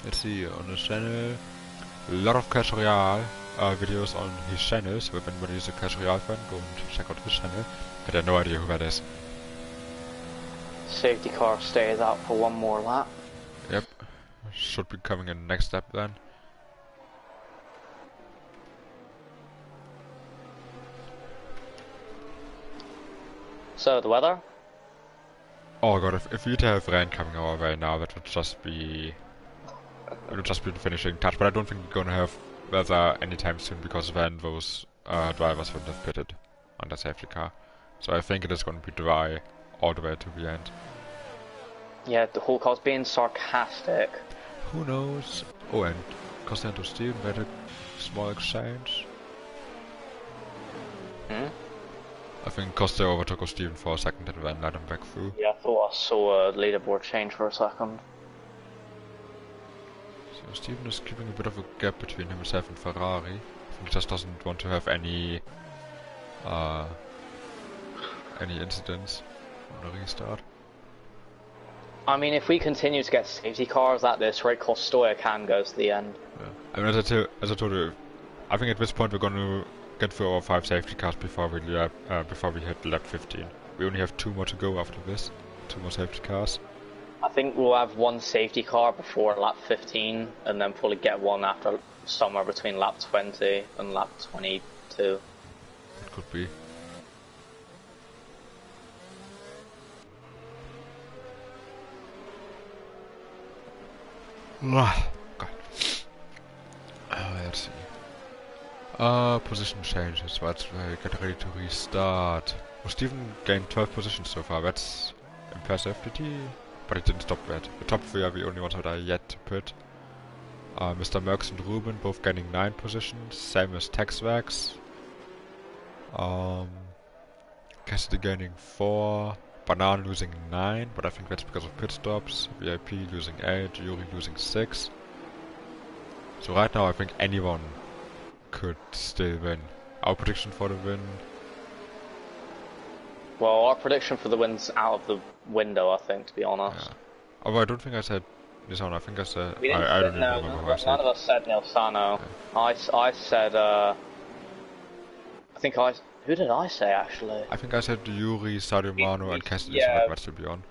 Let's see, on the channel, a lot of Clash Royale videos on his channel, so if anybody is a Clash Royale fan, go and check out his channel. But I have no idea who that is. Safety car stays out for one more lap. Yep, should be coming in the next step then. So, the weather? Oh god, if we'd have rain coming our way now, that would just be... It would just be the finishing touch, but I don't think we're gonna have weather anytime soon, because then those drivers would have pitted on the safety car. So I think it is gonna be dry all the way to the end. Yeah, the whole car's being sarcastic. Who knows? Oh, and Costa and Steven made a small exchange. Hmm? I think Costa overtook Steven for a second and then let him back through. Yeah, I thought I saw a leaderboard change for a second. So Steven is keeping a bit of a gap between himself and Ferrari. I think he just doesn't want to have any incidents on the restart. I mean, if we continue to get safety cars at this rate, Costoya can go to the end. Yeah. I mean, as I told you, I think at this point we're going to get through our 5 safety cars before we hit lap 15. We only have 2 more to go after this. 2 more safety cars. I think we'll have 1 safety car before lap 15, and then probably get 1 after somewhere between lap 20 and lap 22. It could be. God. Let's see. Position changes, but get ready to restart. Well, Steven gained 12 positions so far, that's impressive, did he? But he didn't stop that. The top 3 are the only ones that are yet to pit. Mr. Merckx and Ruben both gaining 9 positions, same as Texwax. Cassidy gaining 4, Banan losing 9, but I think that's because of pit stops, VIP losing 8, Yuri losing 6. So right now I think anyone could still win. Our prediction for the win? Well, our prediction for the win's out of the window, I think, to be honest. Yeah. Although I don't think I said Nissan, I think I said... We didn't I don't say, even remember who I said. none of us said Nilsano. Okay. I said, who did I say, actually? I think I said Yuri, Sadio Mano and Cassidy, yeah. so that might still be on.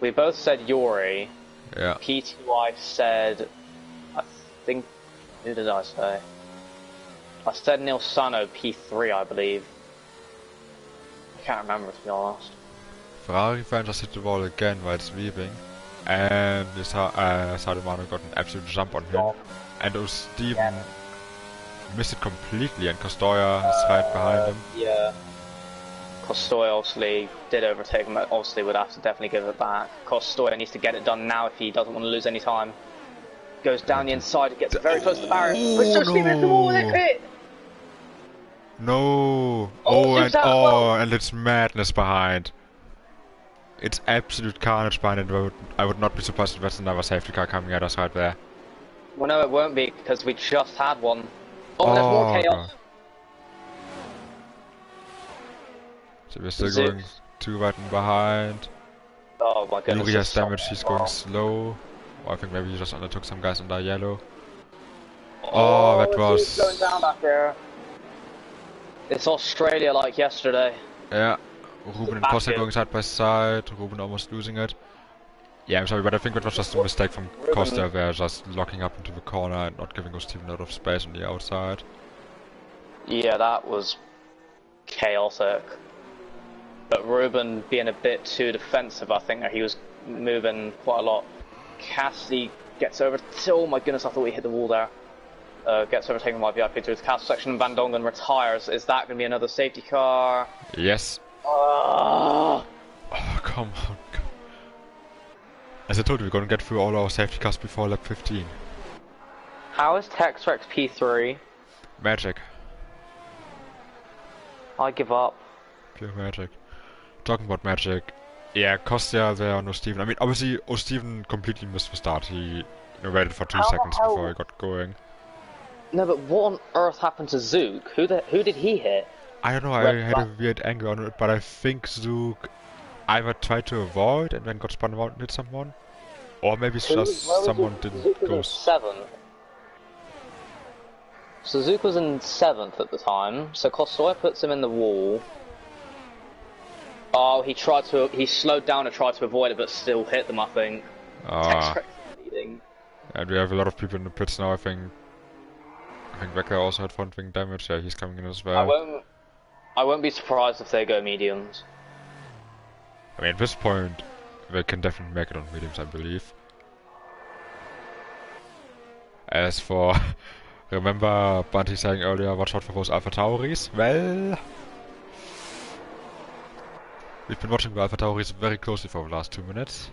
We both said Yuri. Yeah. PTY said... I think... Who did I say? I said Nilsano P3, I believe. I can't remember, to be honest. Ferrari fan just hit the wall again while it's leaving. And Sadio Mano got an absolute jump on him. And Steven missed it completely, and Costoya is right behind him. Yeah. Costoya obviously did overtake him, obviously would have to definitely give it back. Costoya needs to get it done now if he doesn't want to lose any time. Goes down the inside, it gets very close to the barrier. But Steven hits the wall with it, pit! No! And it's madness behind. It's absolute carnage behind it. I would not be surprised if there's another safety car coming at us right there. Well, no, it won't be, because we just had one. Oh, there's more chaos. God. So we're still going 2 right and behind. Oh my goodness. Yuri has damage, he's going slow. Or I think maybe he just undertook some guys under yellow. Oh, that was... going down back there. It's Australia like yesterday. Yeah. Ruben and Costa going side by side. Ruben almost losing it. Yeah, I'm sorry, but I think that was just a mistake from Costa there, just locking up into the corner and not giving Steven a lot of space on the outside. Yeah, that was chaotic. But Ruben being a bit too defensive, I think, he was moving quite a lot. Cassidy gets over. Oh my goodness, I thought he hit the wall there. Gets overtaken by VIP through the castle section, and Van Dongen retires. Is that going to be another safety car? Yes. Oh, come on. As I told you, we're going to get through all our safety cars before lap 15. How is Texrex P3? Magic. I give up. Pure magic. Talking about magic, yeah, Costa there, no Steven. I mean, obviously, Steven completely missed the start. He waited for 2 seconds before he got going. No, but what on earth happened to Zook? Who did he hit? I don't know, I had a weird angle on it, but I think Zook either tried to avoid and then got spun around and hit someone. Or maybe it's Where just was someone it? didn't Suzuka was go. in 7th. Suzuka was in 7th at the time, so Kostoy puts him in the wall. Oh, he slowed down and tried to avoid it, but still hit them, I think. Ah, Leading. and we have a lot of people in the pits now. I think Becker also had front wing damage. Yeah, he's coming in as well. I won't be surprised if they go mediums. I mean, at this point, they can definitely make it on mediums, I believe. As for, remember Bunty saying earlier, watch out for those Alpha Tauris? Well, we've been watching the Alpha Tauris very closely for the last 2 minutes.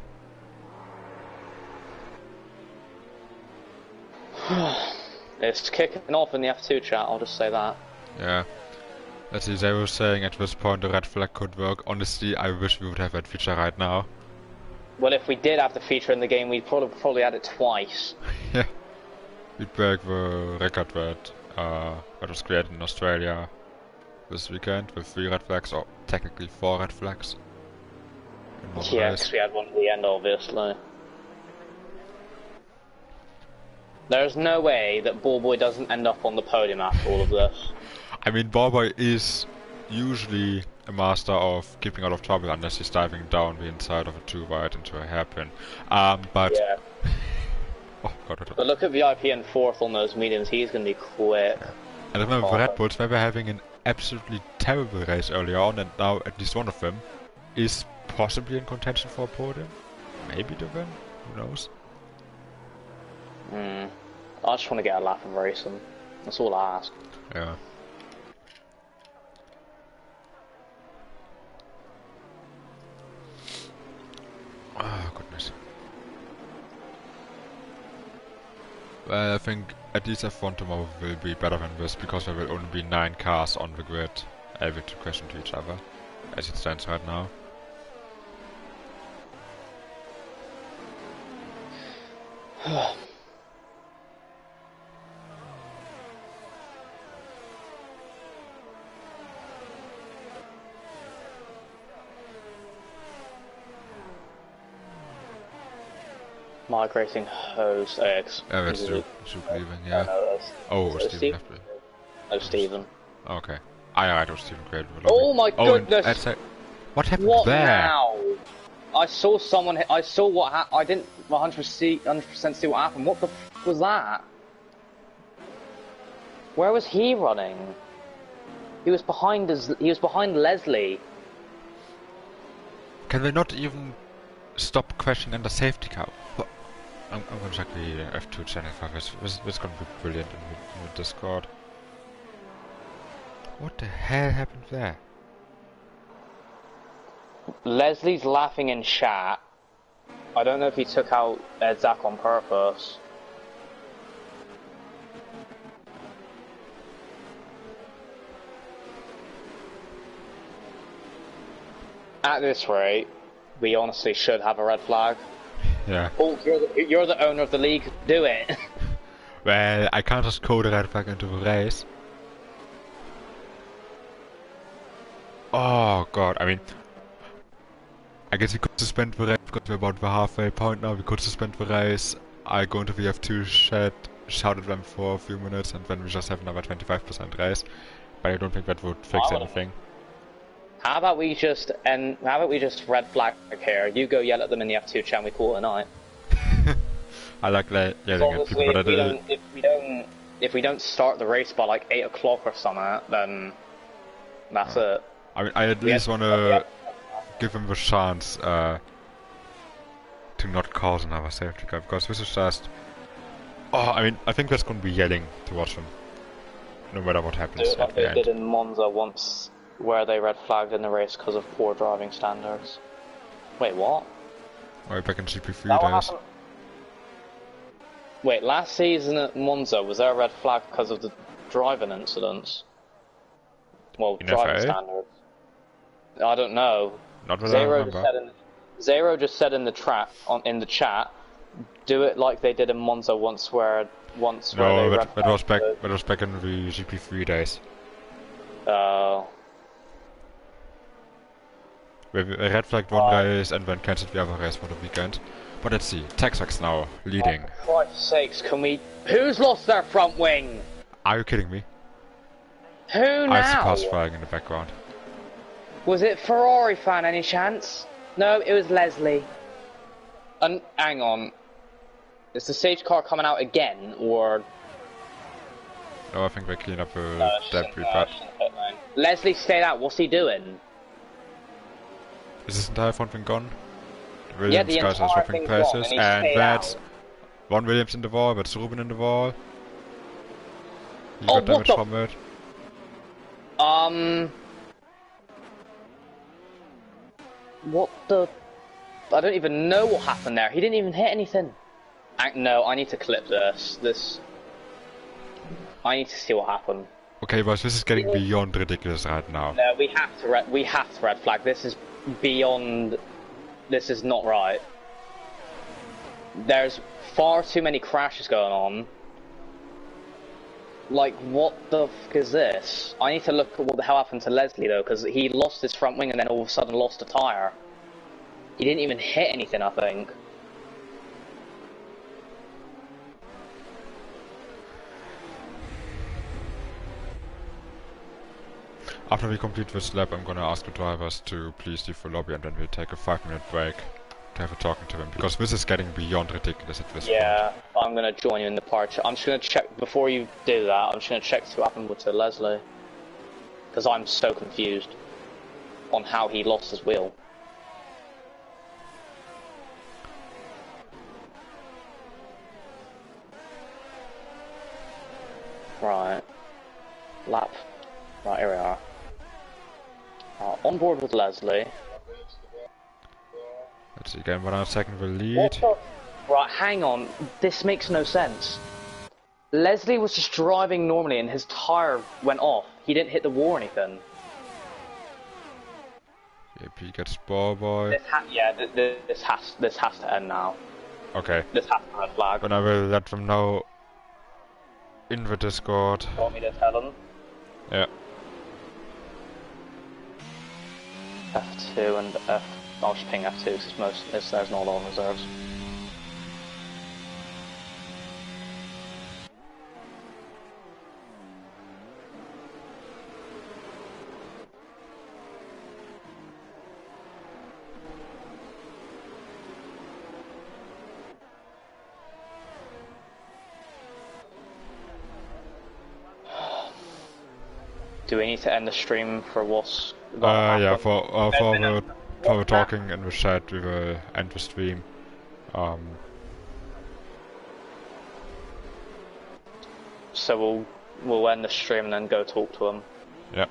It's kicking off in the F2 chat, I'll just say that. Yeah. Let's see, they were saying at this point the red flag could work. Honestly, I wish we would have that feature right now. Well, if we did have the feature in the game, we'd probably had it twice. Yeah. We'd break the record that was created in Australia this weekend with 3 red flags, or technically 4 red flags. Yeah, because we had one at the end, obviously. There's no way that Ballboy doesn't end up on the podium after all of this. I mean, Ballboy is usually a master of keeping out of trouble unless he's diving down the inside of a 2 wide into a hairpin. But... Yeah. Oh god, But look at VIP in 4th on those mediums, he's gonna be quick. Yeah. And remember, the Red Bulls, they were having an absolutely terrible race earlier on, and now at least one of them is possibly in contention for a podium. Maybe to win, who knows? I just want to get a lap of racing. That's all I ask. Yeah. Oh, goodness. Well, I think at least F1 tomorrow will be better than this, because there will only be 9 cars on the grid able to crash into each other, as it stands right now. Mike Racing host X. Yeah, that's Luke leaving, yeah. Oh, Stephen left. Oh, Stephen. Okay. It was Stephen created the lobby. Oh my goodness! What happened what there? Now? I saw someone. I saw what happened. I didn't 100% see what happened. What the f was that? Where was he running? He was behind Leslie. Can they not even stop crashing under safety car? I'm going to check the F2 channel for this. This is going to be brilliant in the Discord. What the hell happened there? Leslie's laughing in chat. I don't know if he took out Zach on purpose. At this rate, we honestly should have a red flag. Yeah. Oh, you're the owner of the league. Do it. Well, I can't just code a red flag into the race. Oh god, I mean, I guess we could suspend the race because we're about the halfway point now. We could suspend the race. I go into the F2 chat, shout at them for a few minutes, and then we just have another 25% race. But I don't think that would fix anything. How about we just red flag here? You go yell at them in the F2 chat and we call it a night. I like yelling at people, but if we don't start the race by like 8 o'clock or something, then that's it. I mean, I at least want to give them the chance to not cause another safety car, because this is just... Oh, I mean, I think that's going to be yelling to watch them, no matter what happens Do like they did in Monza once, where they red flagged in the race because of poor driving standards. Wait, what? Oh, back in GP3 days. Wait, last season at Monza, was there a red flag because of the driving incidents? Well, in driving FRL? standards. I don't know. Not what I remember. Zero just said in the chat, do it like they did in Monza once, where they that was back in the GP3 days. We red flagged one race and then cancelled the other race for the weekend. But let's see. Texax now leading. For Christ's sakes, can we? Who's lost their front wing? Are you kidding me? Who I see now? cars flying in the background. Was it Ferrari fan any chance? No, it was Leslie. And hang on. Is the safety car coming out again, or? No, I think they clean up the debris pad. Leslie stayed out. What's he doing? Is this entire front wing gone? The Yeah, Williams the guys are entire swapping thing's gone, places, and he and stayed that's out. one Williams in the wall, that's Ruben in the wall. He Oh, got damage what from it. What the? I don't even know what happened there. He didn't even hit anything. No, I need to clip this. I need to see what happened. Okay, boys, this is getting beyond ridiculous right now. No, we have to red flag. This is beyond. This is not right. There's far too many crashes going on. Like, what the f*** is this? I need to look at what the hell happened to Leslie, though, because he lost his front wing and then all of a sudden lost a tyre. He didn't even hit anything, I think. After we complete this lap, I'm gonna ask the drivers to please leave the lobby, and then we'll take a 5-minute break to have a talking to them, because this is getting beyond ridiculous at this point. Yeah, I'm gonna join you in the party. I'm just gonna check, before you do that, I'm just gonna check to see what happened to Leslie. Because I'm so confused on how he lost his wheel. Right. Lap. Right, here we are. On board with Leslie. Let's see, again, 1 second will lead. Right, hang on. This makes no sense. Leslie was just driving normally and his tyre went off. He didn't hit the wall or anything. AP gets ball boy. This has to end now. Okay. This has to red flag. Then I will let them know in the Discord. You want me to tell them? Yeah. F2 and F. I'll just ping F2 because there's not a lot of reserves. Do we need to end the stream for what's gonna Yeah, happen? for the talking in the chat, we will end the stream. So we'll end the stream and then go talk to him. Yeah.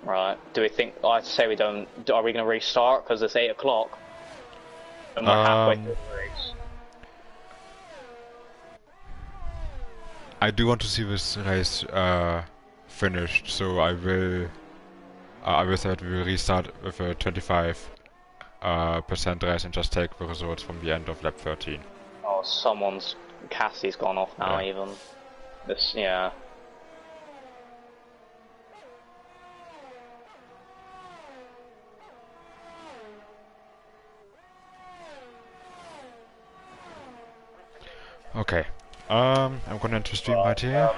Right. Do we think? I'd say we don't. Are we gonna restart? Because it's 8 o'clock. And we're halfway through the race. I do want to see this race finished, so I will say that we will restart with a 25% race and just take the results from the end of lap 13. Oh, Cassie's gone off now. Yeah. Even this, yeah. Okay. I'm gonna end the stream right here.